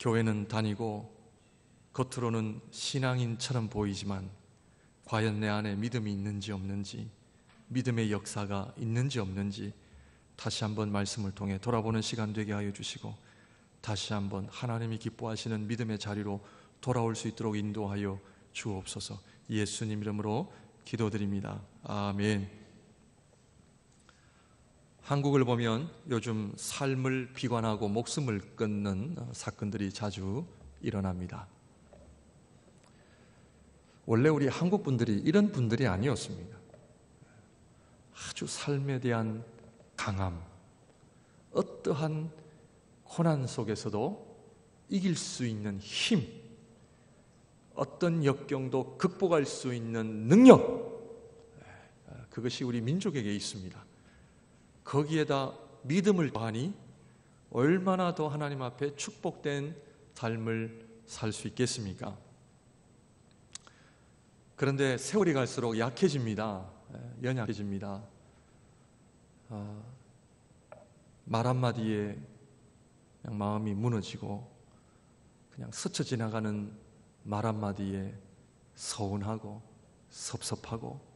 교회는 다니고 겉으로는 신앙인처럼 보이지만 과연 내 안에 믿음이 있는지 없는지, 믿음의 역사가 있는지 없는지 다시 한번 말씀을 통해 돌아보는 시간 되게 하여 주시고, 다시 한번 하나님이 기뻐하시는 믿음의 자리로 돌아올 수 있도록 인도하여 주옵소서. 예수님 이름으로 기도드립니다. 아멘. 한국을 보면 요즘 삶을 비관하고 목숨을 끊는 사건들이 자주 일어납니다. 원래 우리 한국 분들이 이런 분들이 아니었습니다. 아주 삶에 대한 강함, 어떠한 고난 속에서도 이길 수 있는 힘, 어떤 역경도 극복할 수 있는 능력, 그것이 우리 민족에게 있습니다. 거기에다 믿음을 더하니 얼마나 더 하나님 앞에 축복된 삶을 살 수 있겠습니까? 그런데 세월이 갈수록 약해집니다. 연약해집니다. 말 한마디에 그냥 마음이 무너지고, 그냥 스쳐 지나가는 말 한마디에 서운하고 섭섭하고,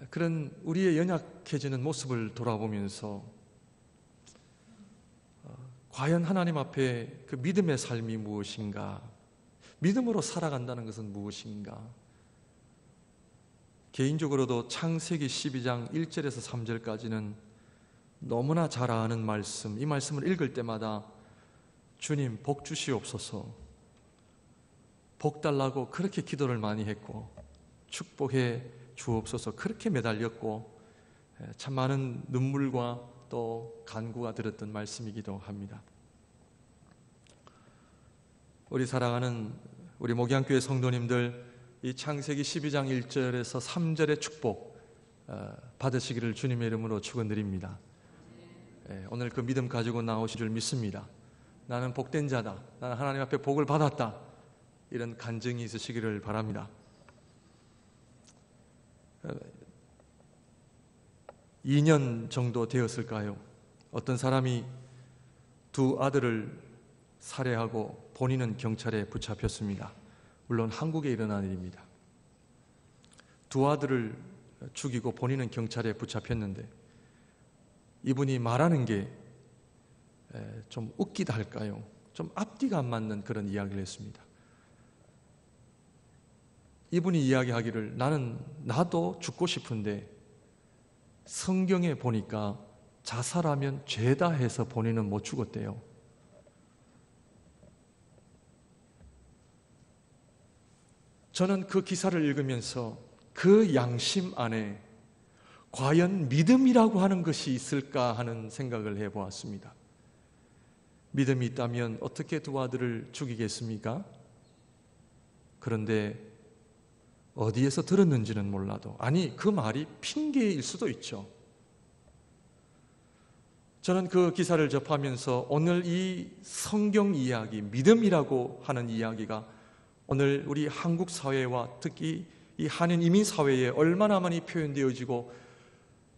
그런 우리의 연약해지는 모습을 돌아보면서 과연 하나님 앞에 그 믿음의 삶이 무엇인가, 믿음으로 살아간다는 것은 무엇인가. 개인적으로도 창세기 12장 1절에서 3절까지는 너무나 잘 아는 말씀, 이 말씀을 읽을 때마다 주님 복 주시옵소서, 복 달라고 그렇게 기도를 많이 했고, 축복해 주옵소서 그렇게 매달렸고, 참 많은 눈물과 또 간구가 들었던 말씀이기도 합니다. 우리 사랑하는 우리 목양교회 성도님들, 이 창세기 12장 1절에서 3절의 축복 받으시기를 주님의 이름으로 축원드립니다. 오늘 그 믿음 가지고 나오실 줄 믿습니다. 나는 복된 자다, 나는 하나님 앞에 복을 받았다, 이런 간증이 있으시기를 바랍니다. 2년 정도 되었을까요? 어떤 사람이 두 아들을 살해하고 본인은 경찰에 붙잡혔습니다. 물론 한국에 일어난 일입니다. 두 아들을 죽이고 본인은 경찰에 붙잡혔는데, 이분이 말하는 게 좀 웃기다 할까요? 좀 앞뒤가 안 맞는 그런 이야기를 했습니다. 이분이 이야기하기를, 나도 죽고 싶은데 성경에 보니까 자살하면 죄다 해서 본인은 못 죽었대요. 저는 그 기사를 읽으면서 그 양심 안에 과연 믿음이라고 하는 것이 있을까 하는 생각을 해보았습니다. 믿음이 있다면 어떻게 두 아들을 죽이겠습니까? 그런데 어디에서 들었는지는 몰라도, 아니 그 말이 핑계일 수도 있죠. 저는 그 기사를 접하면서 오늘 이 성경 이야기, 믿음이라고 하는 이야기가 오늘 우리 한국 사회와 특히 이 한인 이민 사회에 얼마나 많이 표현되어지고,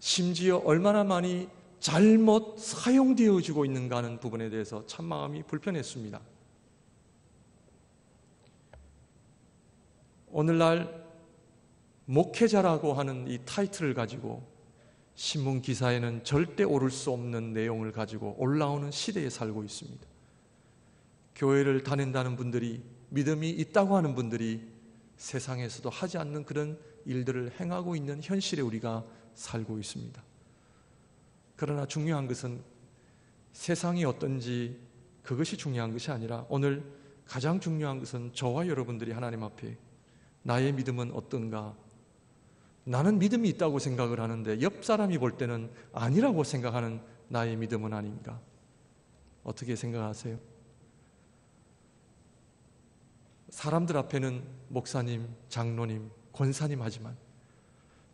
심지어 얼마나 많이 잘못 사용되어지고 있는가 하는 부분에 대해서 참 마음이 불편했습니다. 오늘날 목회자라고 하는 이 타이틀을 가지고 신문 기사에는 절대 오를 수 없는 내용을 가지고 올라오는 시대에 살고 있습니다. 교회를 다닌다는 분들이, 믿음이 있다고 하는 분들이 세상에서도 하지 않는 그런 일들을 행하고 있는 현실에 우리가 살고 있습니다. 그러나 중요한 것은 세상이 어떤지 그것이 중요한 것이 아니라, 오늘 가장 중요한 것은 저와 여러분들이 하나님 앞에 나의 믿음은 어떤가, 나는 믿음이 있다고 생각을 하는데 옆 사람이 볼 때는 아니라고 생각하는 나의 믿음은 아닌가? 어떻게 생각하세요? 사람들 앞에는 목사님, 장로님, 권사님 하지만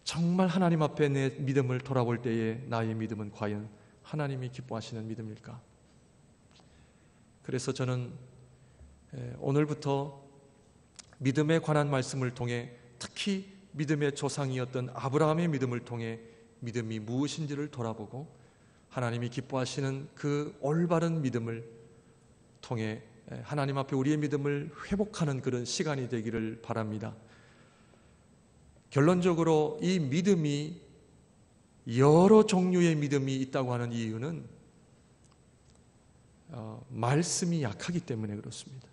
정말 하나님 앞에 내 믿음을 돌아볼 때에 나의 믿음은 과연 하나님이 기뻐하시는 믿음일까? 그래서 저는 오늘부터 믿음에 관한 말씀을 통해, 특히 믿음의 조상이었던 아브라함의 믿음을 통해 믿음이 무엇인지를 돌아보고, 하나님이 기뻐하시는 그 올바른 믿음을 통해 하나님 앞에 우리의 믿음을 회복하는 그런 시간이 되기를 바랍니다. 결론적으로 이 믿음이, 여러 종류의 믿음이 있다고 하는 이유는 말씀이 약하기 때문에 그렇습니다.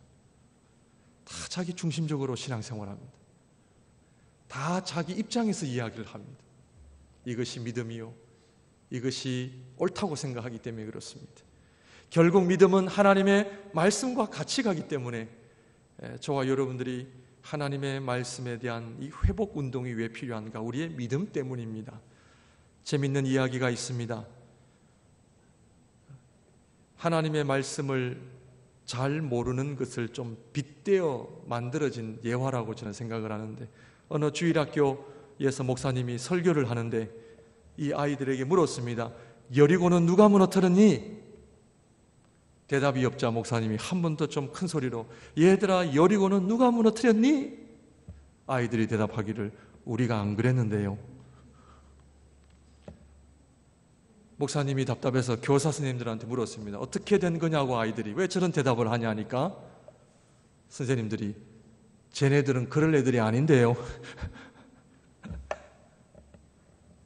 다 자기 중심적으로 신앙생활합니다. 다 자기 입장에서 이야기를 합니다. 이것이 믿음이요, 이것이 옳다고 생각하기 때문에 그렇습니다. 결국 믿음은 하나님의 말씀과 같이 가기 때문에 저와 여러분들이 하나님의 말씀에 대한 이 회복 운동이 왜 필요한가? 우리의 믿음 때문입니다. 재밌는 이야기가 있습니다. 하나님의 말씀을 잘 모르는 것을 좀 빗대어 만들어진 예화라고 저는 생각을 하는데, 어느 주일학교에서 목사님이 설교를 하는데 이 아이들에게 물었습니다. 여리고는 누가 무너뜨렸니? 대답이 없자 목사님이 한 번 더 좀 큰 소리로, 얘들아, 여리고는 누가 무너뜨렸니? 아이들이 대답하기를, 우리가 안 그랬는데요. 목사님이 답답해서 교사 선생님들한테 물었습니다. 어떻게 된 거냐고. 아이들이 왜 저런 대답을 하냐 하니까 선생님들이, 쟤네들은 그럴 애들이 아닌데요.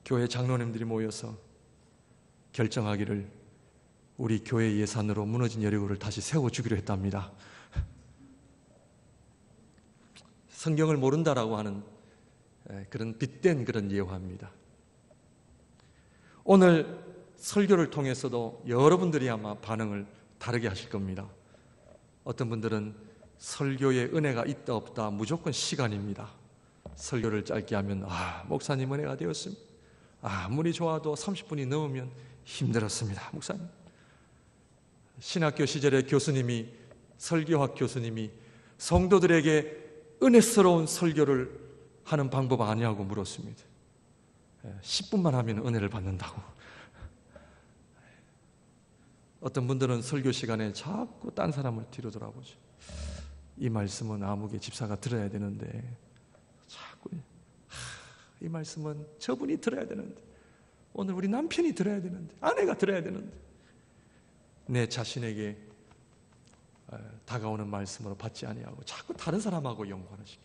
교회 장로님들이 모여서 결정하기를, 우리 교회 예산으로 무너진 여리고를 다시 세워주기로 했답니다. 성경을 모른다라고 하는 그런 빗댄 그런 예화입니다. 오늘 설교를 통해서도 여러분들이 아마 반응을 다르게 하실 겁니다. 어떤 분들은 설교에 은혜가 있다 없다 무조건 시간입니다. 설교를 짧게 하면 목사님 은혜가 되었습니다. 아무리 좋아도 30분이 넘으면 힘들었습니다, 목사님. 신학교 시절에 교수님이, 설교학 교수님이 성도들에게 은혜스러운 설교를 하는 방법 아니냐고 물었습니다. 10분만 하면 은혜를 받는다고. 어떤 분들은 설교 시간에 자꾸 딴 사람을 뒤로 돌아보죠. 이 말씀은 아무개 집사가 들어야 되는데, 자꾸 이 말씀은 저분이 들어야 되는데, 오늘 우리 남편이 들어야 되는데, 아내가 들어야 되는데, 내 자신에게 다가오는 말씀으로 받지 아니하고 자꾸 다른 사람하고 연관을 시킵니다.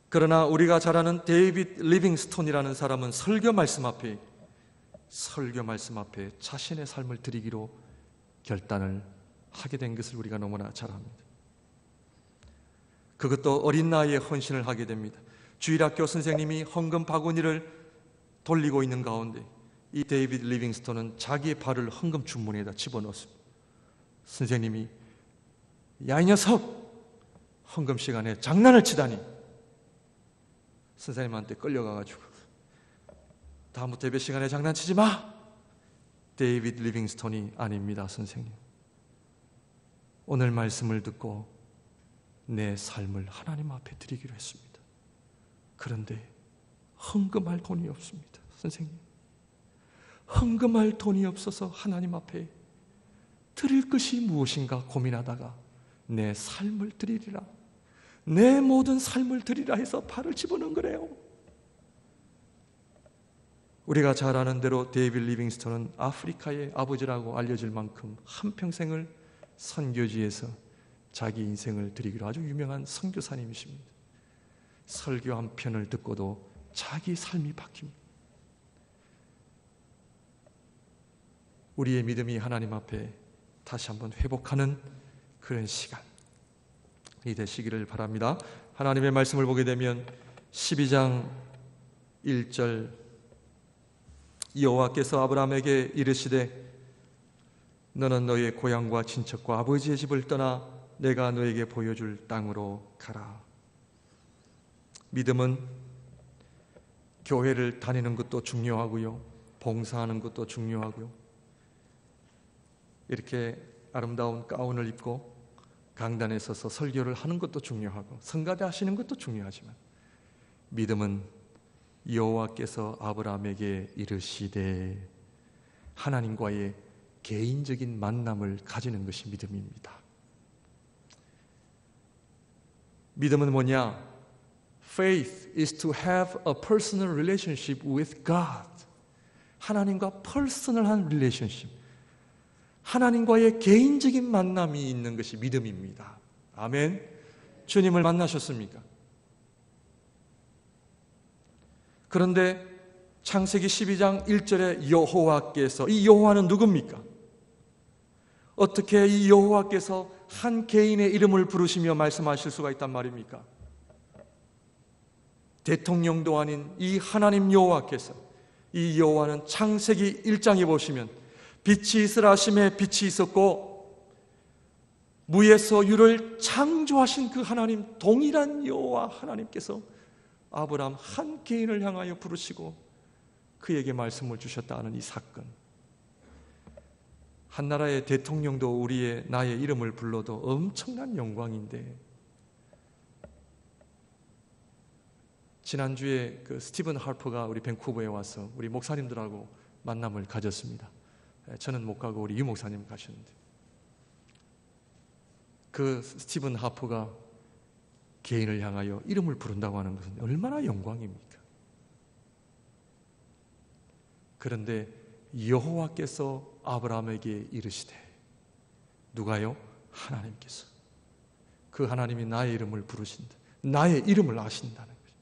그러나 우리가 잘 아는 데이빗 리빙스톤이라는 사람은 설교 말씀 앞에 자신의 삶을 드리기로 결단을 하게 된 것을 우리가 너무나 잘 압니다. 그것도 어린 나이에 헌신을 하게 됩니다. 주일학교 선생님이 헌금 바구니를 돌리고 있는 가운데 이 데이빗 리빙스톤은 자기의 발을 헌금 주머니에다 집어넣었습니다. 선생님이, 야, 이 녀석! 헌금 시간에 장난을 치다니! 선생님한테 끌려가가지고, 다음부터 예배 시간에 장난치지 마! 데이빗 리빙스톤이, 아닙니다, 선생님. 오늘 말씀을 듣고 내 삶을 하나님 앞에 드리기로 했습니다. 그런데 헌금할 돈이 없습니다, 선생님. 헌금할 돈이 없어서 하나님 앞에 드릴 것이 무엇인가 고민하다가 내 삶을 드리리라, 내 모든 삶을 드리라 해서 발을 집어넣은 거래요. 우리가 잘 아는 대로 데이빗 리빙스톤은 아프리카의 아버지라고 알려질 만큼 한평생을 선교지에서 자기 인생을 드리기로 아주 유명한 선교사님이십니다. 설교 한 편을 듣고도 자기 삶이 바뀝니다. 우리의 믿음이 하나님 앞에 다시 한번 회복하는 그런 시간이 되시기를 바랍니다. 하나님의 말씀을 보게 되면 12장 1절, 여호와께서 아브라함에게 이르시되 너는 너의 고향과 친척과 아버지의 집을 떠나 내가 너에게 보여줄 땅으로 가라. 믿음은 교회를 다니는 것도 중요하고요, 봉사하는 것도 중요하고요, 이렇게 아름다운 가운을 입고 강단에 서서 설교를 하는 것도 중요하고 성가대 하시는 것도 중요하지만, 믿음은 여호와께서 아브라함에게 이르시되 하나님과의 개인적인 만남을 가지는 것이 믿음입니다. 믿음은 뭐냐? Faith is to have a personal relationship with God. 하나님과 퍼스널한 릴레이션십, 하나님과의 개인적인 만남이 있는 것이 믿음입니다. 아멘. 주님을 만나셨습니까? 그런데 창세기 12장 1절에 여호와께서, 이 여호와는 누굽니까? 어떻게 이 여호와께서 한 개인의 이름을 부르시며 말씀하실 수가 있단 말입니까? 대통령도 아닌 이 하나님 여호와께서, 이 여호와는 창세기 1장에 보시면 빛이 있으라 하심에 빛이 있었고 무에서 유를 창조하신 그 하나님, 동일한 여호와 하나님께서 아브라함 한 개인을 향하여 부르시고 그에게 말씀을 주셨다는 이 사건. 한 나라의 대통령도 나의 이름을 불러도 엄청난 영광인데, 지난주에 그 스티븐 하퍼가 우리 밴쿠버에 와서 우리 목사님들하고 만남을 가졌습니다. 저는 못 가고 우리 유 목사님 가셨는데, 그 스티븐 하퍼가 개인을 향하여 이름을 부른다고 하는 것은 얼마나 영광입니까? 그런데 여호와께서 아브라함에게 이르시되, 누가요? 하나님께서. 그 하나님이 나의 이름을 부르신다, 나의 이름을 아신다는 거죠.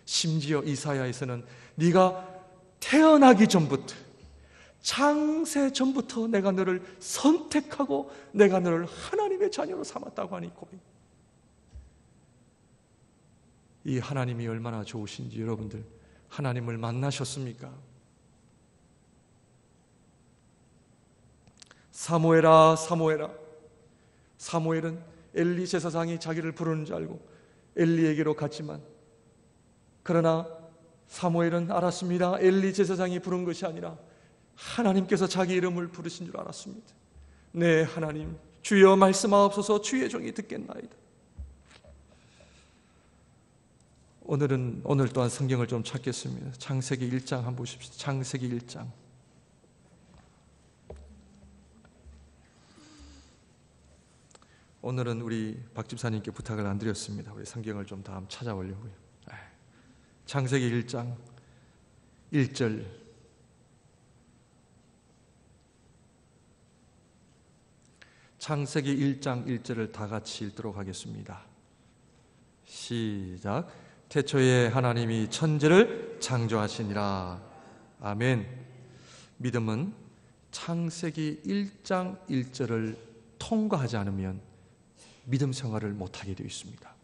심지어 이사야에서는 네가 태어나기 전부터, 창세 전부터 내가 너를 선택하고 내가 너를 하나님의 자녀로 삼았다고 하니 고백. 이 하나님이 얼마나 좋으신지 여러분들 하나님을 만나셨습니까? 사무엘아 사무엘아. 사무엘은 엘리 제사장이 자기를 부르는 줄 알고 엘리에게로 갔지만, 그러나 사무엘은 알았습니다. 엘리 제사장이 부른 것이 아니라 하나님께서 자기 이름을 부르신 줄 알았습니다. 네, 하나님 주여 말씀하옵소서, 주의 종이 듣겠나이다. 오늘 또한 성경을 좀 찾겠습니다. 창세기 1장 한번 보십시오. 창세기 1장. 오늘은 우리 박 집사님께 부탁을 안 드렸습니다. 우리 성경을 좀 다 한번 찾아보려고요. 창세기 1장 1절. 창세기 1장 1절을 다 같이 읽도록 하겠습니다. 시작. 태초에 하나님이 천지를 창조하시니라. 아멘. 믿음은 창세기 1장 1절을 통과하지 않으면 믿음 생활을 못하게 되어 있습니다.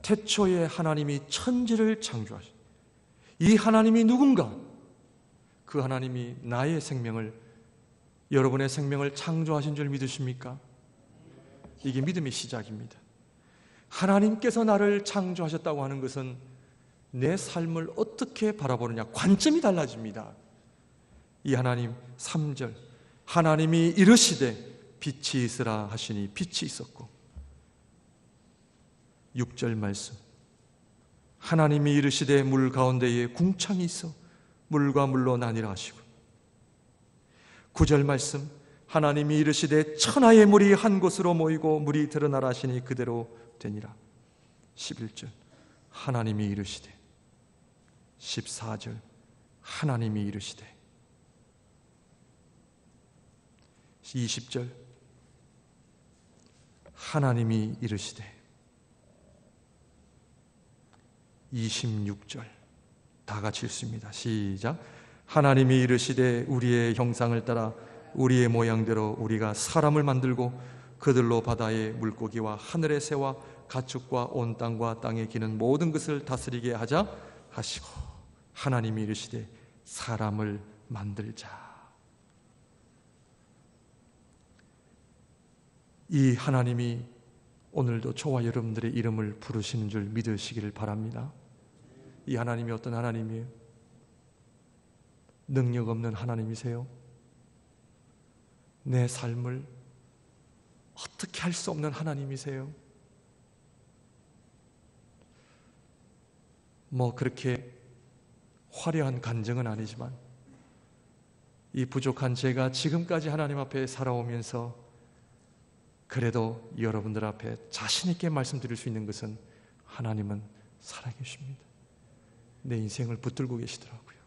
태초에 하나님이 천지를 창조하신, 이 하나님이 누군가? 그 하나님이 나의 생명을, 여러분의 생명을 창조하신 줄 믿으십니까? 이게 믿음의 시작입니다. 하나님께서 나를 창조하셨다고 하는 것은 내 삶을 어떻게 바라보느냐, 관점이 달라집니다. 이 하나님 3절, 하나님이 이르시되 빛이 있으라 하시니 빛이 있었고, 6절 말씀, 하나님이 이르시되 물 가운데에 궁창이 있어 물과 물로 나뉘라 하시고, 9절 말씀, 하나님이 이르시되 천하의 물이 한 곳으로 모이고 물이 드러나라 하시니 그대로 되니라. 11절 하나님이 이르시되, 14절 하나님이 이르시되, 20절 하나님이 이르시되, 26절 다 같이 읽습니다. 시작. 하나님이 이르시되 우리의 형상을 따라 우리의 모양대로 우리가 사람을 만들고 그들로 바다의 물고기와 하늘의 새와 가축과 온 땅과 땅에 기는 모든 것을 다스리게 하자 하시고, 하나님이 이르시되 사람을 만들자. 이 하나님이 오늘도 저와 여러분들의 이름을 부르시는 줄 믿으시기를 바랍니다. 이 하나님이 어떤 하나님이에요? 능력 없는 하나님이세요? 내 삶을 어떻게 할 수 없는 하나님이세요? 그렇게 화려한 간증은 아니지만 이 부족한 제가 지금까지 하나님 앞에 살아오면서 그래도 여러분들 앞에 자신 있게 말씀드릴 수 있는 것은 하나님은 살아계십니다. 내 인생을 붙들고 계시더라고요.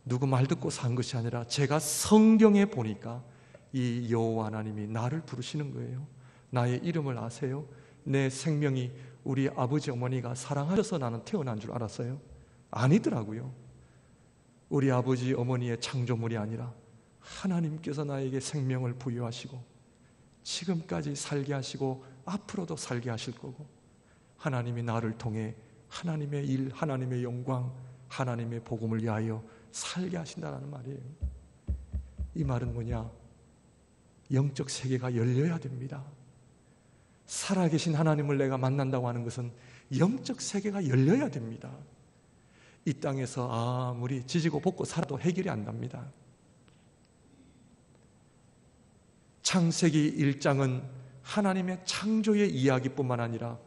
누구 말 듣고 산 것이 아니라 제가 성경에 보니까 이 여호와 하나님이 나를 부르시는 거예요. 나의 이름을 아세요? 내 생명이 우리 아버지 어머니가 사랑하셔서 나는 태어난 줄 알았어요? 아니더라고요. 우리 아버지 어머니의 창조물이 아니라 하나님께서 나에게 생명을 부여하시고 지금까지 살게 하시고 앞으로도 살게 하실 거고, 하나님이 나를 통해 하나님의 일, 하나님의 영광, 하나님의 복음을 위하여 살게 하신다는 말이에요. 이 말은 뭐냐? 영적 세계가 열려야 됩니다. 살아계신 하나님을 내가 만난다고 하는 것은 영적 세계가 열려야 됩니다. 이 땅에서 아무리 지지고 볶고 살아도 해결이 안 됩니다. 창세기 1장은 하나님의 창조의 이야기뿐만 아니라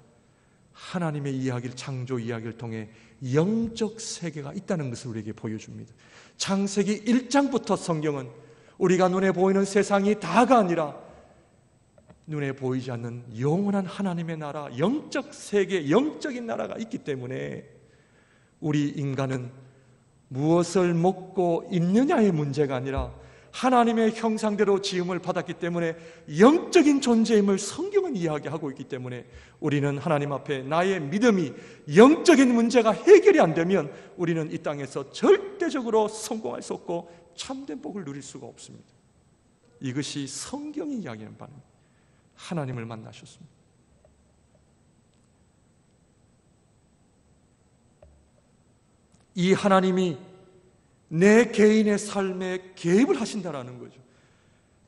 하나님의 이야기를, 창조 이야기를 통해 영적 세계가 있다는 것을 우리에게 보여줍니다. 창세기 1장부터 성경은 우리가 눈에 보이는 세상이 다가 아니라 눈에 보이지 않는 영원한 하나님의 나라, 영적 세계, 영적인 나라가 있기 때문에 우리 인간은 무엇을 먹고 있느냐의 문제가 아니라 하나님의 형상대로 지음을 받았기 때문에 영적인 존재임을 성경은 이야기하고 있기 때문에 우리는 하나님 앞에 나의 믿음이 영적인 문제가 해결이 안 되면 우리는 이 땅에서 절대적으로 성공할 수 없고 참된 복을 누릴 수가 없습니다. 이것이 성경이 이야기하는 바입니다. 하나님을 만나셨습니다. 이 하나님이 내 개인의 삶에 개입을 하신다라는 거죠.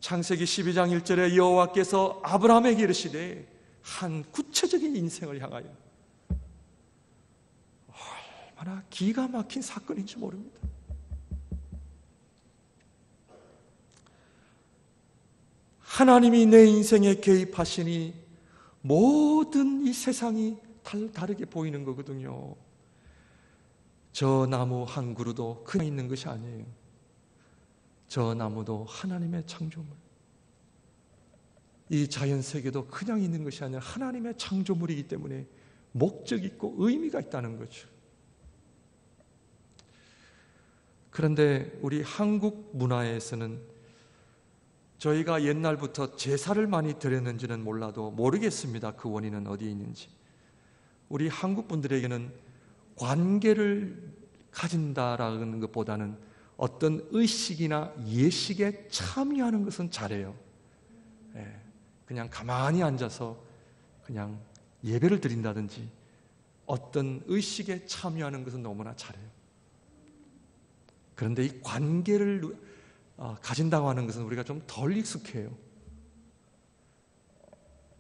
창세기 12장 1절에 여호와께서 아브라함에게 이르시되, 한 구체적인 인생을 향하여, 얼마나 기가 막힌 사건인지 모릅니다. 하나님이 내 인생에 개입하시니 모든 이 세상이 다르게 보이는 거거든요. 저 나무 한 그루도 그냥 있는 것이 아니에요. 저 나무도 하나님의 창조물, 이 자연세계도 그냥 있는 것이 아니라 하나님의 창조물이기 때문에 목적 있고 의미가 있다는 거죠. 그런데 우리 한국 문화에서는 저희가 옛날부터 제사를 많이 드렸는지는 몰라도 모르겠습니다. 그 원인은 어디에 있는지. 우리 한국 분들에게는 관계를 가진다라는 것보다는 어떤 의식이나 예식에 참여하는 것은 잘해요. 그냥 가만히 앉아서 그냥 예배를 드린다든지 어떤 의식에 참여하는 것은 너무나 잘해요. 그런데 이 관계를 가진다고 하는 것은 우리가 좀 덜 익숙해요.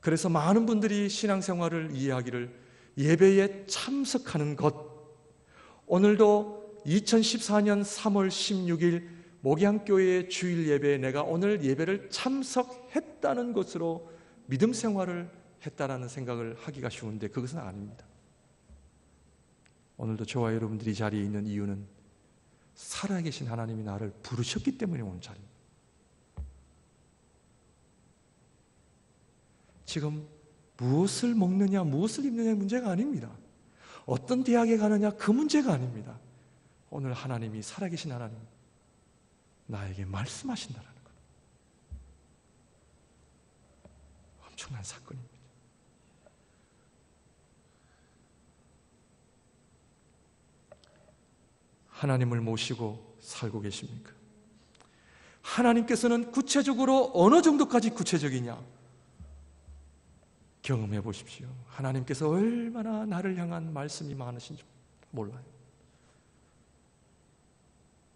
그래서 많은 분들이 신앙생활을 이해하기를 예배에 참석하는 것, 오늘도 2014년 3월 16일 목양교회의 주일 예배에 내가 오늘 예배를 참석했다는 것으로 믿음 생활을 했다라는 생각을 하기가 쉬운데 그것은 아닙니다. 오늘도 저와 여러분들이 이 자리에 있는 이유는 살아계신 하나님이 나를 부르셨기 때문에 온 자리입니다. 지금 무엇을 먹느냐, 무엇을 입느냐의 문제가 아닙니다. 어떤 대학에 가느냐, 그 문제가 아닙니다. 오늘 하나님이, 살아계신 하나님, 나에게 말씀하신다는 것. 엄청난 사건입니다. 하나님을 모시고 살고 계십니까? 하나님께서는 구체적으로 어느 정도까지 구체적이냐? 경험해 보십시오. 하나님께서 얼마나 나를 향한 말씀이 많으신지 몰라요.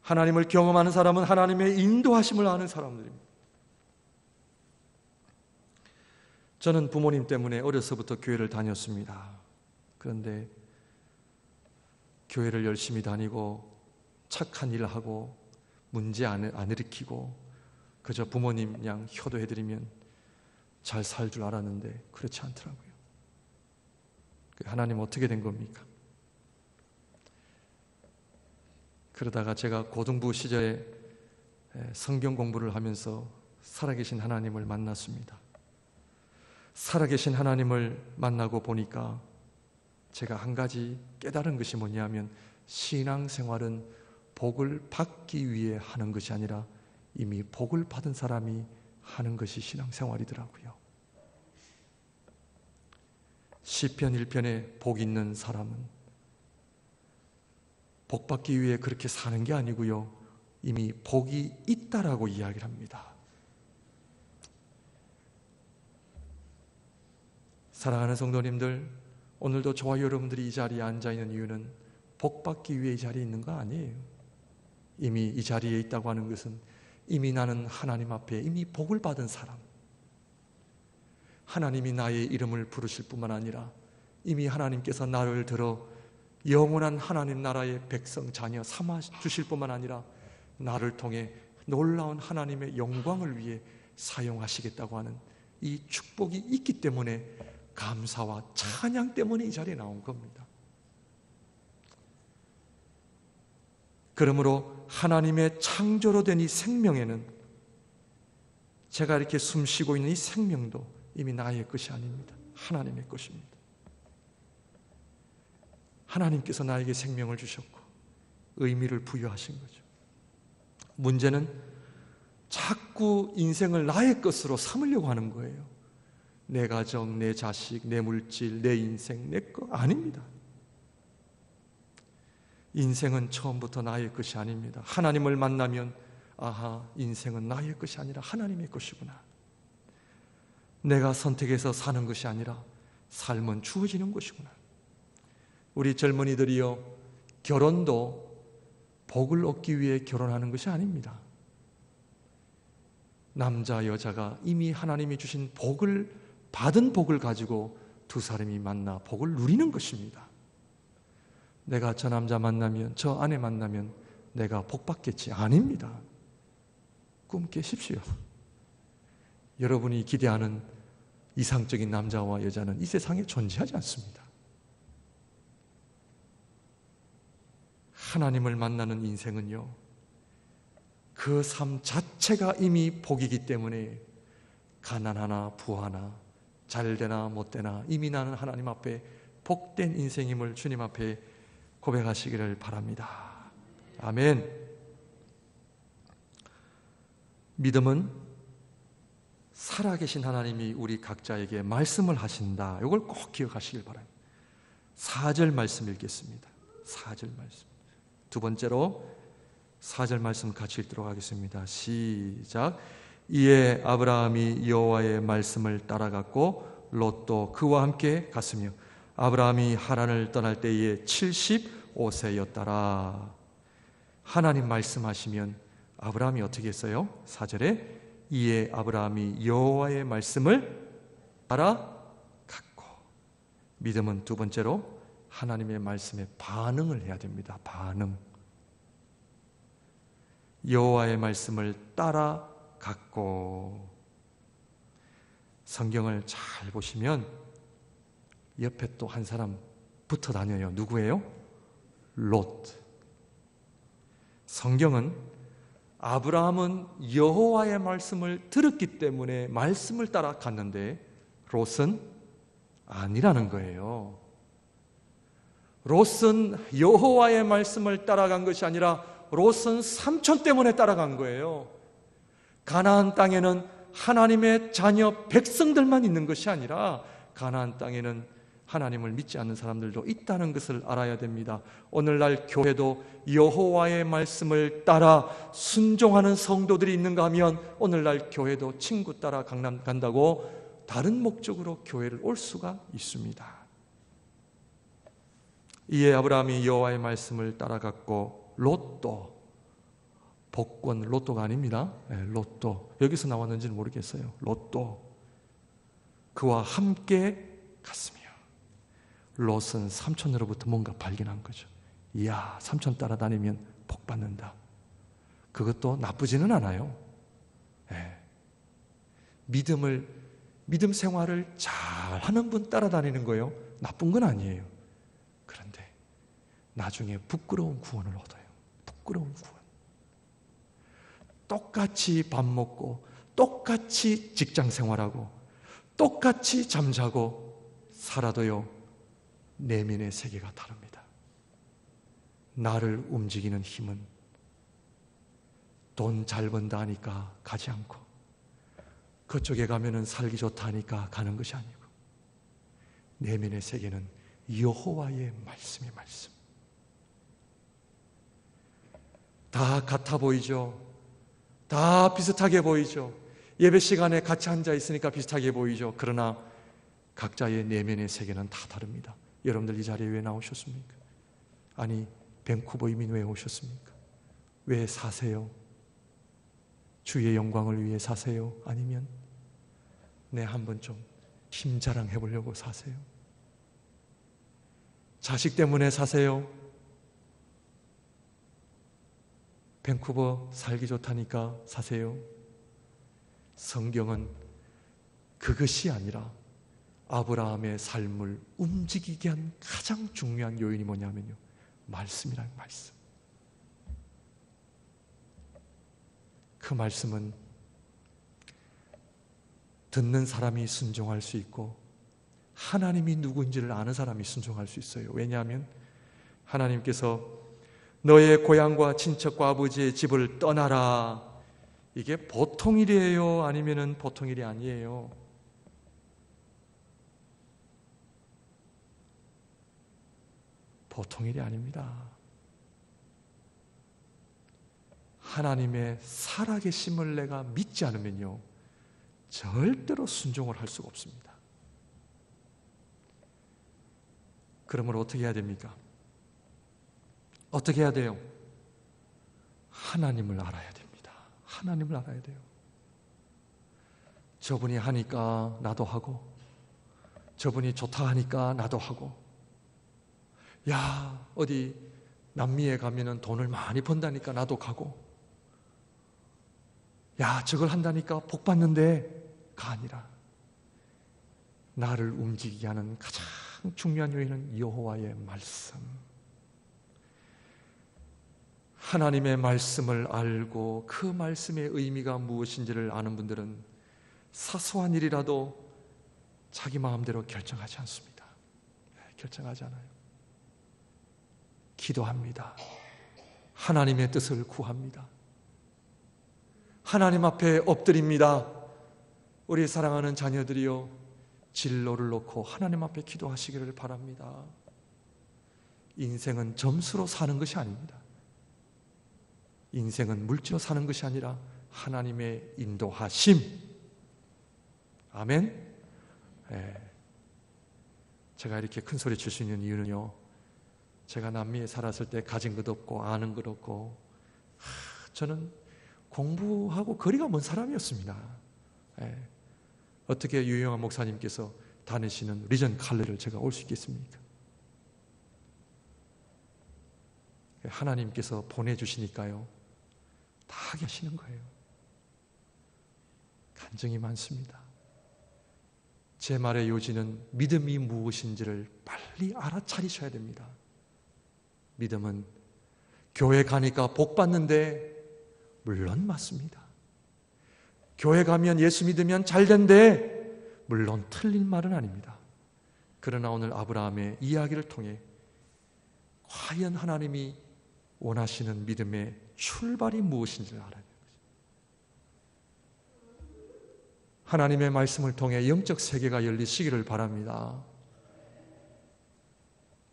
하나님을 경험하는 사람은 하나님의 인도하심을 아는 사람들입니다. 저는 부모님 때문에 어려서부터 교회를 다녔습니다. 그런데 교회를 열심히 다니고 착한 일을 하고 문제 안 일으키고 그저 부모님 그냥 효도해드리면 잘 살 줄 알았는데 그렇지 않더라고요. 하나님 어떻게 된 겁니까? 그러다가 제가 고등부 시절에 성경 공부를 하면서 살아계신 하나님을 만났습니다. 살아계신 하나님을 만나고 보니까 제가 한 가지 깨달은 것이 뭐냐면 신앙생활은 복을 받기 위해 하는 것이 아니라 이미 복을 받은 사람이 하는 것이 신앙생활이더라고요. 시편 1편에 복 있는 사람은 복 받기 위해 그렇게 사는 게 아니고요, 이미 복이 있다라고 이야기를 합니다. 사랑하는 성도님들, 오늘도 저와 여러분들이 이 자리에 앉아있는 이유는 복 받기 위해 이 자리에 있는 거 아니에요. 이미 이 자리에 있다고 하는 것은 이미 나는 하나님 앞에 이미 복을 받은 사람, 하나님이 나의 이름을 부르실 뿐만 아니라 이미 하나님께서 나를 들어 영원한 하나님 나라의 백성 자녀 삼아 주실 뿐만 아니라 나를 통해 놀라운 하나님의 영광을 위해 사용하시겠다고 하는 이 축복이 있기 때문에 감사와 찬양 때문에 이 자리에 나온 겁니다. 그러므로 하나님의 창조로 된 이 생명에는, 제가 이렇게 숨 쉬고 있는 이 생명도 이미 나의 것이 아닙니다. 하나님의 것입니다. 하나님께서 나에게 생명을 주셨고 의미를 부여하신 거죠. 문제는 자꾸 인생을 나의 것으로 삼으려고 하는 거예요. 내 가정, 내 자식, 내 물질, 내 인생, 내 거 아닙니다. 인생은 처음부터 나의 것이 아닙니다. 하나님을 만나면 아하, 인생은 나의 것이 아니라 하나님의 것이구나. 내가 선택해서 사는 것이 아니라 삶은 주어지는 것이구나. 우리 젊은이들이요, 결혼도 복을 얻기 위해 결혼하는 것이 아닙니다. 남자, 여자가 이미 하나님이 주신 복을 받은 복을 가지고 두 사람이 만나 복을 누리는 것입니다. 내가 저 남자 만나면, 저 아내 만나면 내가 복 받겠지? 아닙니다. 꿈 깨십시오. 여러분이 기대하는 이상적인 남자와 여자는 이 세상에 존재하지 않습니다. 하나님을 만나는 인생은요, 그 삶 자체가 이미 복이기 때문에 가난하나 부하나 잘되나 못되나 이미 나는 하나님 앞에 복된 인생임을 주님 앞에 고백하시기를 바랍니다. 아멘. 믿음은 살아계신 하나님이 우리 각자에게 말씀을 하신다. 이걸 꼭 기억하시길 바랍니다. 4절 말씀 읽겠습니다. 4절 말씀. 두 번째로 4절 말씀 같이 읽도록 하겠습니다. 시작. 이에 아브라함이 여호와의 말씀을 따라갔고 롯도 그와 함께 갔으며 아브라함이 하란을 떠날 때에 75세였더라. 하나님 말씀하시면 아브라함이 어떻게 했어요? 4절에 이에 아브라함이 여호와의 말씀을 따라갔고. 믿음은 두 번째로 하나님의 말씀에 반응을 해야 됩니다. 반응. 여호와의 말씀을 따라갔고. 성경을 잘 보시면 옆에 또 한 사람 붙어 다녀요. 누구예요? 롯. 성경은 아브라함은 여호와의 말씀을 들었기 때문에 말씀을 따라갔는데 롯은 아니라는 거예요. 롯은 여호와의 말씀을 따라간 것이 아니라 롯은 삼촌 때문에 따라간 거예요. 가나안 땅에는 하나님의 자녀 백성들만 있는 것이 아니라 가나안 땅에는 하나님을 믿지 않는 사람들도 있다는 것을 알아야 됩니다. 오늘날 교회도 여호와의 말씀을 따라 순종하는 성도들이 있는가 하면 오늘날 교회도 친구 따라 강남 간다고 다른 목적으로 교회를 올 수가 있습니다. 이에 아브라함이 여호와의 말씀을 따라갔고 롯도, 복권 로또가 아닙니다. 롯도, 여기서 나왔는지는 모르겠어요. 롯도 그와 함께 갔으며. 롯은 삼촌으로부터 뭔가 발견한 거죠. 이야, 삼촌 따라다니면 복 받는다. 그것도 나쁘지는 않아요. 믿음 생활을 잘하는 분 따라다니는 거예요. 나쁜 건 아니에요. 그런데 나중에 부끄러운 구원을 얻어요. 부끄러운 구원. 똑같이 밥 먹고 똑같이 직장 생활하고 똑같이 잠자고 살아도요, 내면의 세계가 다릅니다. 나를 움직이는 힘은 돈 잘 번다 하니까 가지 않고, 그쪽에 가면은 살기 좋다 하니까 가는 것이 아니고, 내면의 세계는 여호와의 말씀이 말씀. 다 같아 보이죠? 다 비슷하게 보이죠? 예배 시간에 같이 앉아 있으니까 비슷하게 보이죠? 그러나 각자의 내면의 세계는 다 다릅니다. 여러분들 이 자리에 왜 나오셨습니까? 아니, 밴쿠버 이민 왜 오셨습니까? 왜 사세요? 주의 영광을 위해 사세요? 아니면 내 한번 좀 힘자랑 해보려고 사세요? 자식 때문에 사세요? 밴쿠버 살기 좋다니까 사세요? 성경은 그것이 아니라 아브라함의 삶을 움직이게 한 가장 중요한 요인이 뭐냐면요, 말씀이라는 말씀. 그 말씀은 듣는 사람이 순종할 수 있고 하나님이 누구인지를 아는 사람이 순종할 수 있어요. 왜냐하면 하나님께서 너의 고향과 친척과 아버지의 집을 떠나라, 이게 보통 일이에요? 아니면 보통 일이 아니에요? 보통 일이 아닙니다. 하나님의 살아계심을 내가 믿지 않으면요, 절대로 순종을 할 수가 없습니다. 그러므로 어떻게 해야 됩니까? 어떻게 해야 돼요? 하나님을 알아야 됩니다. 하나님을 알아야 돼요. 저분이 하니까 나도 하고, 저분이 좋다 하니까 나도 하고, 야, 어디 남미에 가면은 돈을 많이 번다니까 나도 가고, 야, 저걸 한다니까 복 받는데가 아니라 나를 움직이게 하는 가장 중요한 요인은 여호와의 말씀. 하나님의 말씀을 알고 그 말씀의 의미가 무엇인지를 아는 분들은 사소한 일이라도 자기 마음대로 결정하지 않습니다. 결정하지 않아요. 기도합니다. 하나님의 뜻을 구합니다. 하나님 앞에 엎드립니다. 우리 사랑하는 자녀들이여, 진로를 놓고 하나님 앞에 기도하시기를 바랍니다. 인생은 점수로 사는 것이 아닙니다. 인생은 물질로 사는 것이 아니라 하나님의 인도하심. 아멘. 제가 이렇게 큰 소리 칠 수 있는 이유는요, 제가 남미에 살았을 때 가진 것 없고 아는 것 없고, 저는 공부하고 거리가 먼 사람이었습니다. 어떻게 유영한 목사님께서 다니시는 리전 칼레를 제가 올 수 있겠습니까? 하나님께서 보내주시니까요, 다 하게 하시는 거예요. 간증이 많습니다. 제 말의 요지는 믿음이 무엇인지를 빨리 알아차리셔야 됩니다. 믿음은 교회 가니까 복 받는데, 물론 맞습니다. 교회 가면 예수 믿으면 잘 된대, 물론 틀린 말은 아닙니다. 그러나 오늘 아브라함의 이야기를 통해 과연 하나님이 원하시는 믿음의 출발이 무엇인지를 알아야 됩니다. 하나님의 말씀을 통해 영적 세계가 열리시기를 바랍니다.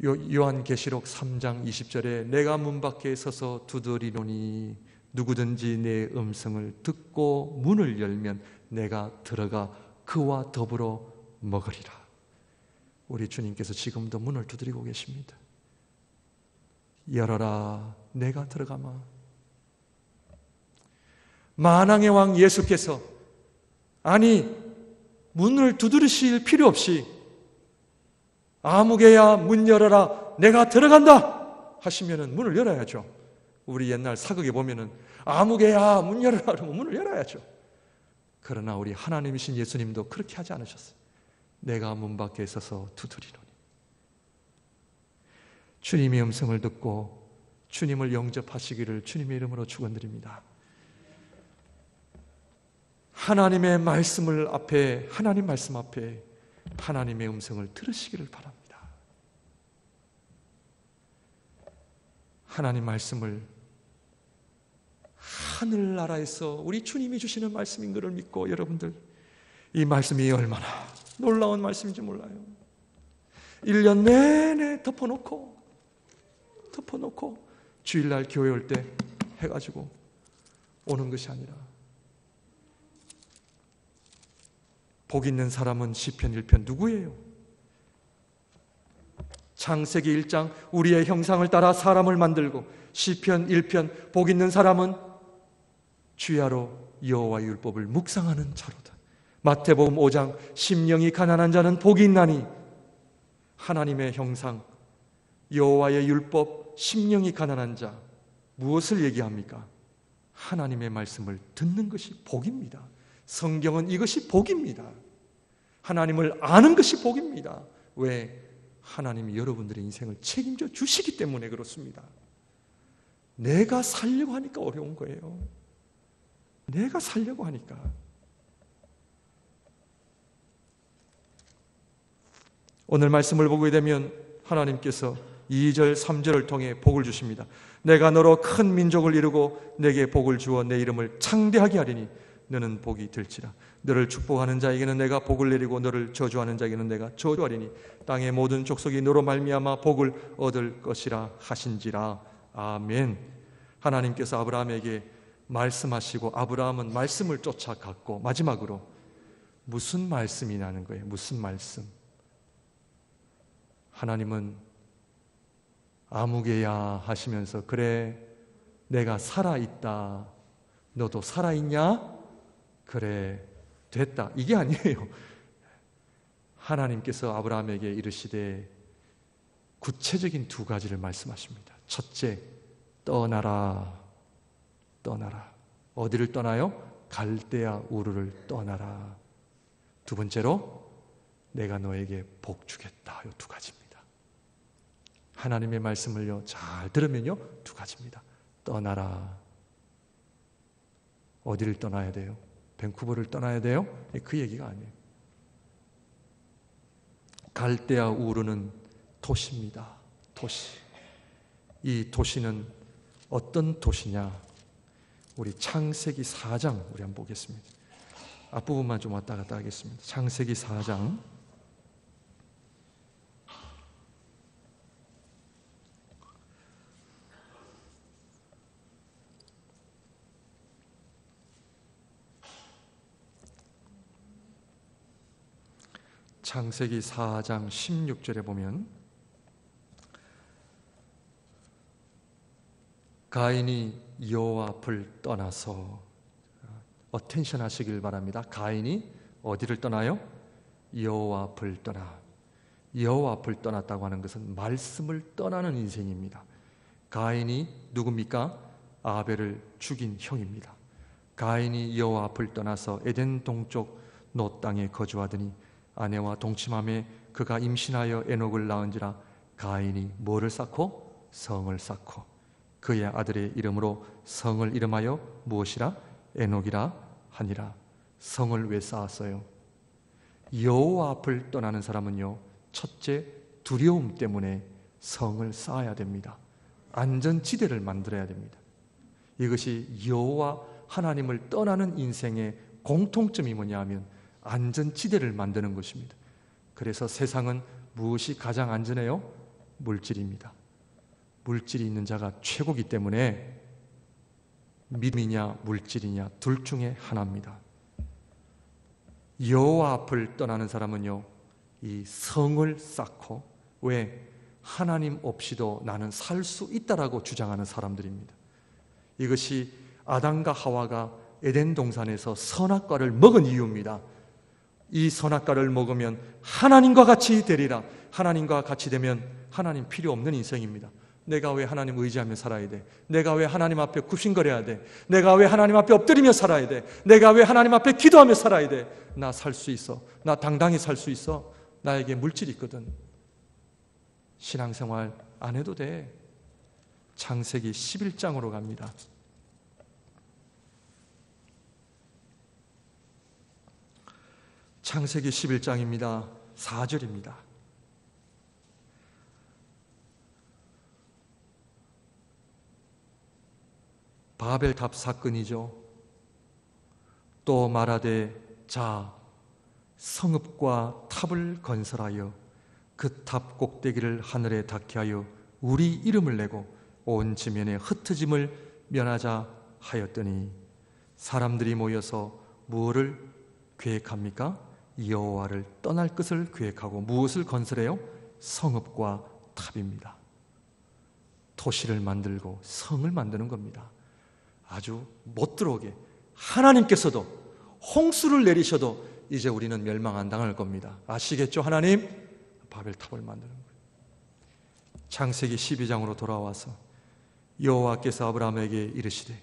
요한계시록 3장 20절에 내가 문 밖에 서서 두드리노니 누구든지 내 음성을 듣고 문을 열면 내가 들어가 그와 더불어 먹으리라. 우리 주님께서 지금도 문을 두드리고 계십니다. 열어라, 내가 들어가마. 만왕의 왕 예수께서, 아니, 문을 두드리실 필요 없이 아무개야 문 열어라, 내가 들어간다 하시면은 문을 열어야죠. 우리 옛날 사극에 보면은 아무개야 문 열어라 그러면 문을 열어야죠. 그러나 우리 하나님이신 예수님도 그렇게 하지 않으셨어요. 내가 문 밖에 서서 두드리노니. 주님의 음성을 듣고 주님을 영접하시기를 주님의 이름으로 축원드립니다. 하나님의 말씀을 앞에, 하나님 말씀 앞에 하나님의 음성을 들으시기를 바랍니다. 하나님 말씀을 하늘나라에서 우리 주님이 주시는 말씀인 것을 믿고, 여러분들 이 말씀이 얼마나 놀라운 말씀인지 몰라요. 1년 내내 덮어놓고 주일날 교회 올 때 해가지고 오는 것이 아니라, 복 있는 사람은 시편 1편 누구예요? 창세기 1장 우리의 형상을 따라 사람을 만들고, 시편 1편 복 있는 사람은 주야로 여호와의 율법을 묵상하는 자로다. 마태복음 5장 심령이 가난한 자는 복이 있나니, 하나님의 형상 여호와의 율법, 심령이 가난한 자, 무엇을 얘기합니까? 하나님의 말씀을 듣는 것이 복입니다. 성경은 이것이 복입니다. 하나님을 아는 것이 복입니다. 왜? 하나님이 여러분들의 인생을 책임져 주시기 때문에 그렇습니다. 내가 살려고 하니까 어려운 거예요. 내가 살려고 하니까. 오늘 말씀을 보게 되면 하나님께서 2절 3절을 통해 복을 주십니다. 내가 너로 큰 민족을 이루고 내게 복을 주어 내 이름을 창대하게 하리니 너는 복이 될지라. 너를 축복하는 자에게는 내가 복을 내리고 너를 저주하는 자에게는 내가 저주하리니 땅의 모든 족속이 너로 말미암아 복을 얻을 것이라 하신지라. 아멘. 하나님께서 아브라함에게 말씀하시고, 아브라함은 말씀을 쫓아갔고, 마지막으로 무슨 말씀이 나는 거예요? 무슨 말씀? 하나님은 아무개야 하시면서, 그래 내가 살아있다, 너도 살아있냐? 그래 됐다, 이게 아니에요. 하나님께서 아브라함에게 이르시되 구체적인 두 가지를 말씀하십니다. 첫째, 떠나라. 어디를 떠나요? 갈대아 우르를 떠나라. 두 번째로, 내가 너에게 복 주겠다. 이 두 가지입니다. 하나님의 말씀을요 잘 들으면요 두 가지입니다. 떠나라. 어디를 떠나야 돼요? 밴쿠버를 떠나야 돼요? 그 얘기가 아니에요. 갈대아 우르는 도시입니다. 도시. 이 도시는 어떤 도시냐? 우리 창세기 4장 우리 한번 보겠습니다. 앞부분만 좀 왔다 갔다 하겠습니다. 창세기 4장 창세기 4장 16절에 보면, 가인이 여호와 앞을 떠나서, 어텐션 하시길 바랍니다. 가인이 어디를 떠나요? 여호와 앞을 떠나. 여호와 앞을 떠났다고 하는 것은 말씀을 떠나는 인생입니다. 가인이 누굽니까? 아벨을 죽인 형입니다. 가인이 여호와 앞을 떠나서 에덴 동쪽 노 땅에 거주하더니 아내와 동침함에 그가 임신하여 에녹을 낳은지라. 가인이 뭐를 쌓고? 성을 쌓고 그의 아들의 이름으로 성을 이름하여 무엇이라? 에녹이라 하니라. 성을 왜 쌓았어요? 여호와 앞을 떠나는 사람은요, 첫째, 두려움 때문에 성을 쌓아야 됩니다. 안전지대를 만들어야 됩니다. 이것이 여호와 하나님을 떠나는 인생의 공통점이 뭐냐 하면 안전지대를 만드는 것입니다. 그래서 세상은 무엇이 가장 안전해요? 물질입니다. 물질이 있는 자가 최고이기 때문에 믿음이냐 물질이냐 둘 중에 하나입니다. 여호와 앞을 떠나는 사람은요, 이 성을 쌓고, 왜? 하나님 없이도 나는 살 수 있다라고 주장하는 사람들입니다. 이것이 아담과 하와가 에덴 동산에서 선악과를 먹은 이유입니다. 이 선악과를 먹으면 하나님과 같이 되리라. 하나님과 같이 되면 하나님 필요 없는 인생입니다. 내가 왜 하나님 의지하며 살아야 돼? 내가 왜 하나님 앞에 굽신거려야 돼? 내가 왜 하나님 앞에 엎드리며 살아야 돼? 내가 왜 하나님 앞에 기도하며 살아야 돼? 나 살 수 있어. 나 당당히 살 수 있어. 나에게 물질이 있거든. 신앙생활 안 해도 돼. 창세기 11장으로 갑니다. 창세기 11장입니다. 4절입니다. 바벨탑 사건이죠. 또 말하되 자 성읍과 탑을 건설하여 그 탑 꼭대기를 하늘에 닿게 하여 우리 이름을 내고 온 지면에 흩어짐을 면하자 하였더니 사람들이 모여서 무엇을 계획합니까? 여호와를 떠날 것을 계획하고 무엇을 건설해요? 성읍과 탑입니다. 도시를 만들고 성을 만드는 겁니다. 아주 못 들어오게 하나님께서도 홍수를 내리셔도 이제 우리는 멸망 안 당할 겁니다. 아시겠죠? 하나님 바벨탑을 만드는 거예요. 창세기 12장으로 돌아와서 여호와께서 아브라함에게 이르시되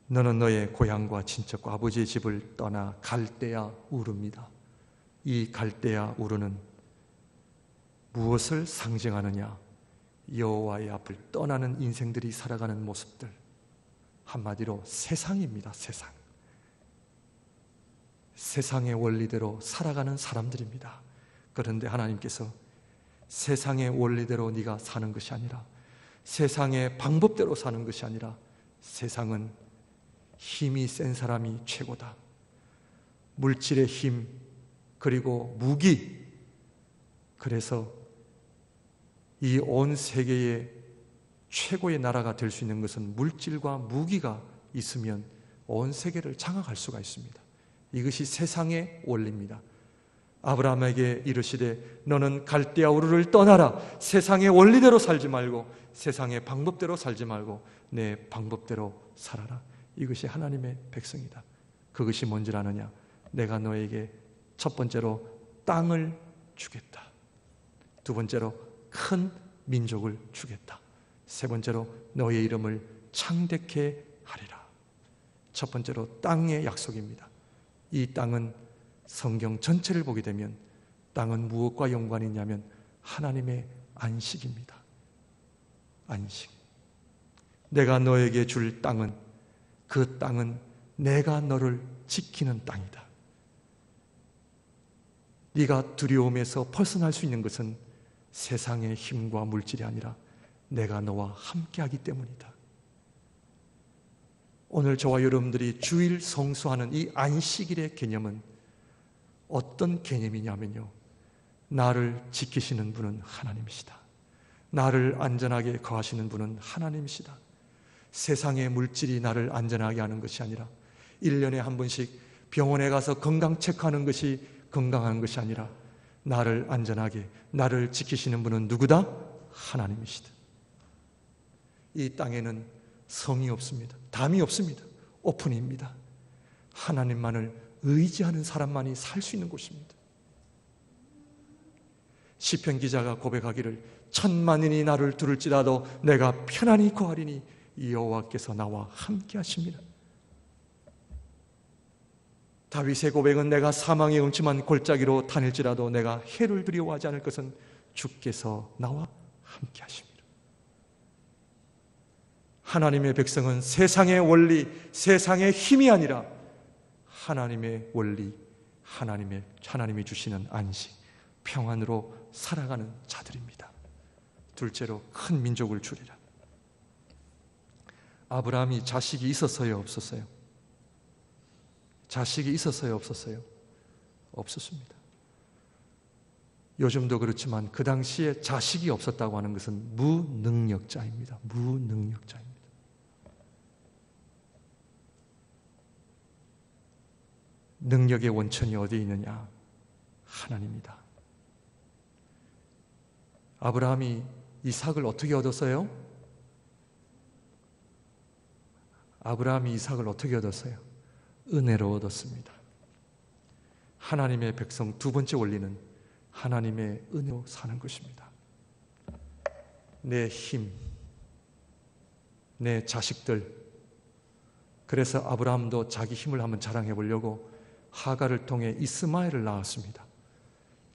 너는 너의 고향과 친척과 아버지의 집을 떠나 갈대아 우르입니다. 이 갈대아 우르는 무엇을 상징하느냐? 여호와의 앞을 떠나는 인생들이 살아가는 모습들, 한마디로 세상입니다. 세상의 원리대로 살아가는 사람들입니다. 그런데 하나님께서 세상의 원리대로 네가 사는 것이 아니라, 세상의 방법대로 사는 것이 아니라, 세상은 힘이 센 사람이 최고다. 물질의 힘, 그리고 무기. 그래서 이 온 세계의 최고의 나라가 될 수 있는 것은 물질과 무기가 있으면 온 세계를 장악할 수가 있습니다. 이것이 세상의 원리입니다. 아브라함에게 이르시되 너는 갈대아 우르를 떠나라. 세상의 원리대로 살지 말고 세상의 방법대로 살지 말고 내 방법대로 살아라. 이것이 하나님의 백성이다. 그것이 뭔지 아느냐? 내가 너에게 첫 번째로 땅을 주겠다. 두 번째로 큰 민족을 주겠다. 세 번째로 너의 이름을 창대케 하리라. 첫 번째로 땅의 약속입니다. 이 땅은 성경 전체를 보게 되면 땅은 무엇과 연관이 있냐면 하나님의 안식입니다. 안식. 내가 너에게 줄 땅은, 그 땅은 내가 너를 지키는 땅이다. 네가 두려움에서 벗어날 수 있는 것은 세상의 힘과 물질이 아니라 내가 너와 함께하기 때문이다. 오늘 저와 여러분들이 주일 성수하는 이 안식일의 개념은 어떤 개념이냐면요, 나를 지키시는 분은 하나님이시다. 나를 안전하게 거하시는 분은 하나님이시다. 세상의 물질이 나를 안전하게 하는 것이 아니라, 1년에 한 번씩 병원에 가서 건강 체크하는 것이 건강한 것이 아니라, 나를 안전하게, 나를 지키시는 분은 누구다? 하나님이시다. 이 땅에는 성이 없습니다. 담이 없습니다. 오픈입니다. 하나님만을 의지하는 사람만이 살 수 있는 곳입니다. 시편 기자가 고백하기를 천만인이 나를 두를지라도 내가 편안히 거하리니 여호와께서 나와 함께 하십니다. 다윗의 고백은 내가 사망의 음침한 골짜기로 다닐지라도 내가 해를 두려워하지 않을 것은 주께서 나와 함께 하십니다. 하나님의 백성은 세상의 원리, 세상의 힘이 아니라 하나님의 원리, 하나님이 주시는 안식, 평안으로 살아가는 자들입니다. 둘째로 큰 민족을 주리라. 아브라함이 자식이 있었어요, 없었어요? 자식이 있었어요, 없었어요? 없었습니다. 요즘도 그렇지만 그 당시에 자식이 없었다고 하는 것은 무능력자입니다. 무능력자입니다. 능력의 원천이 어디에 있느냐? 하나님이다. 아브라함이 이삭을 어떻게 얻었어요? 아브라함이 이삭을 어떻게 얻었어요? 은혜로 얻었습니다. 하나님의 백성 두 번째 원리는 하나님의 은혜로 사는 것입니다. 내 힘, 내 자식들. 그래서 아브라함도 자기 힘을 한번 자랑해 보려고 하갈을 통해 이스마엘을 낳았습니다.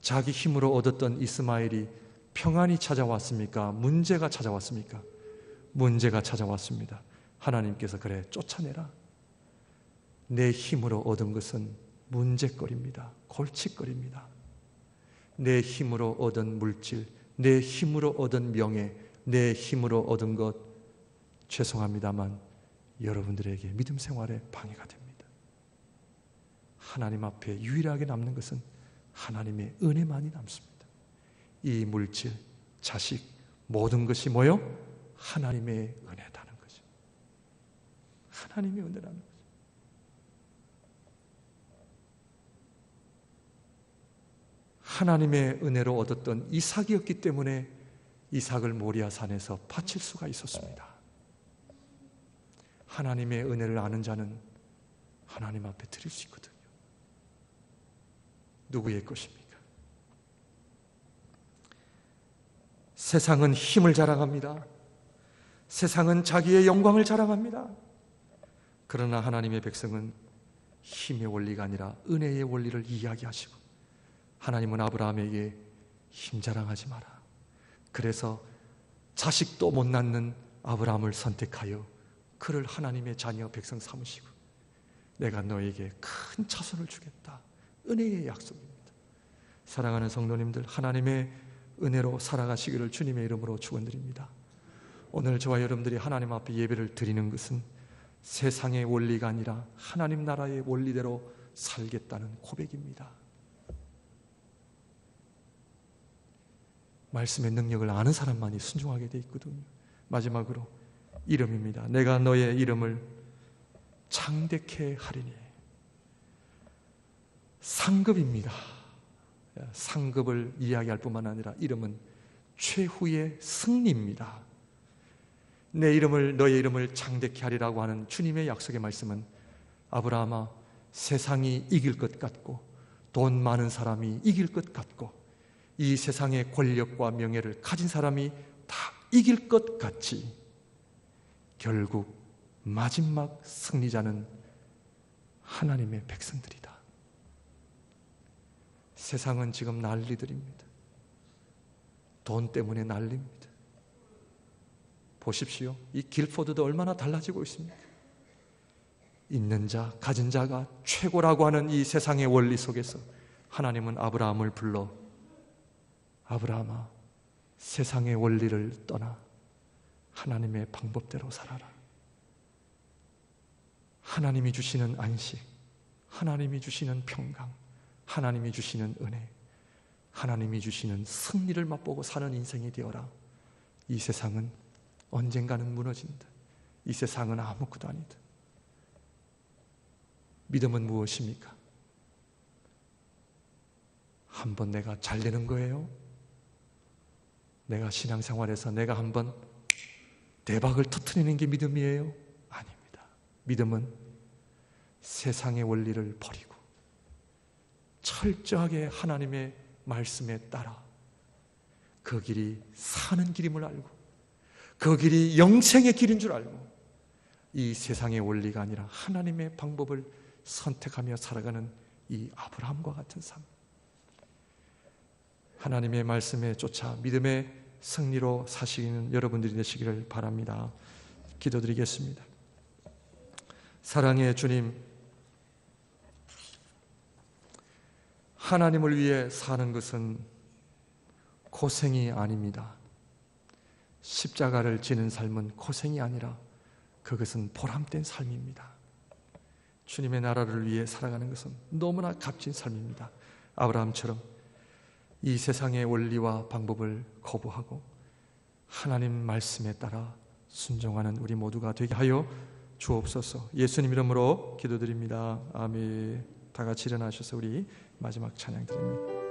자기 힘으로 얻었던 이스마엘이 평안이 찾아왔습니까? 문제가 찾아왔습니까? 문제가 찾아왔습니다. 하나님께서 그래 쫓아내라. 내 힘으로 얻은 것은 문제거리입니다. 골칫거리입니다. 내 힘으로 얻은 물질, 내 힘으로 얻은 명예, 내 힘으로 얻은 것 죄송합니다만 여러분들에게 믿음 생활에 방해가 됩니다. 하나님 앞에 유일하게 남는 것은 하나님의 은혜만이 남습니다. 이 물질, 자식, 모든 것이 뭐요? 하나님의 은혜라는 거죠. 하나님의 은혜라는 거죠. 하나님의 은혜로 얻었던 이삭이었기 때문에 이삭을 모리아 산에서 바칠 수가 있었습니다. 하나님의 은혜를 아는 자는 하나님 앞에 드릴 수 있거든요. 누구의 것입니까? 세상은 힘을 자랑합니다. 세상은 자기의 영광을 자랑합니다. 그러나 하나님의 백성은 힘의 원리가 아니라 은혜의 원리를 이야기하시고, 하나님은 아브라함에게 힘 자랑하지 마라. 그래서 자식도 못 낳는 아브라함을 선택하여 그를 하나님의 자녀 백성 삼으시고, 내가 너에게 큰 자손을 주겠다. 은혜의 약속입니다. 사랑하는 성도님들, 하나님의 은혜로 살아가시기를 주님의 이름으로 축원드립니다. 오늘 저와 여러분들이 하나님 앞에 예배를 드리는 것은 세상의 원리가 아니라 하나님 나라의 원리대로 살겠다는 고백입니다. 말씀의 능력을 아는 사람만이 순종하게 돼 있거든요. 마지막으로 이름입니다. 내가 너의 이름을 창대케 하리니. 상급입니다. 상급을 이야기할 뿐만 아니라 이름은 최후의 승리입니다. 내 이름을, 너의 이름을 창대케 하리라고 하는 주님의 약속의 말씀은, 아브라함아, 세상이 이길 것 같고 돈 많은 사람이 이길 것 같고 이 세상의 권력과 명예를 가진 사람이 다 이길 것 같이 결국 마지막 승리자는 하나님의 백성들이다. 세상은 지금 난리들입니다. 돈 때문에 난리입니다. 보십시오. 이 길포드도 얼마나 달라지고 있습니까? 있는 자, 가진 자가 최고라고 하는 이 세상의 원리 속에서 하나님은 아브라함을 불러, 아브라함아, 세상의 원리를 떠나 하나님의 방법대로 살아라. 하나님이 주시는 안식, 하나님이 주시는 평강, 하나님이 주시는 은혜, 하나님이 주시는 승리를 맛보고 사는 인생이 되어라. 이 세상은 언젠가는 무너진다. 이 세상은 아무것도 아니다. 믿음은 무엇입니까? 한번 내가 잘 되는 거예요? 내가 신앙생활에서 내가 한번 대박을 터뜨리는 게 믿음이에요? 아닙니다. 믿음은 세상의 원리를 버리고 철저하게 하나님의 말씀에 따라 그 길이 사는 길임을 알고 그 길이 영생의 길인 줄 알고 이 세상의 원리가 아니라 하나님의 방법을 선택하며 살아가는 이 아브라함과 같은 삶, 하나님의 말씀에 쫓아 믿음의 승리로 사시는 여러분들이 되시기를 바랍니다. 기도드리겠습니다. 사랑의 주님, 하나님을 위해 사는 것은 고생이 아닙니다. 십자가를 지는 삶은 고생이 아니라 그것은 보람된 삶입니다. 주님의 나라를 위해 살아가는 것은 너무나 값진 삶입니다. 아브라함처럼 이 세상의 원리와 방법을 거부하고 하나님 말씀에 따라 순종하는 우리 모두가 되게 하여 주옵소서. 예수님 이름으로 기도드립니다. 아멘. 다 같이 일어나셔서 우리 마지막 찬양 드립니다.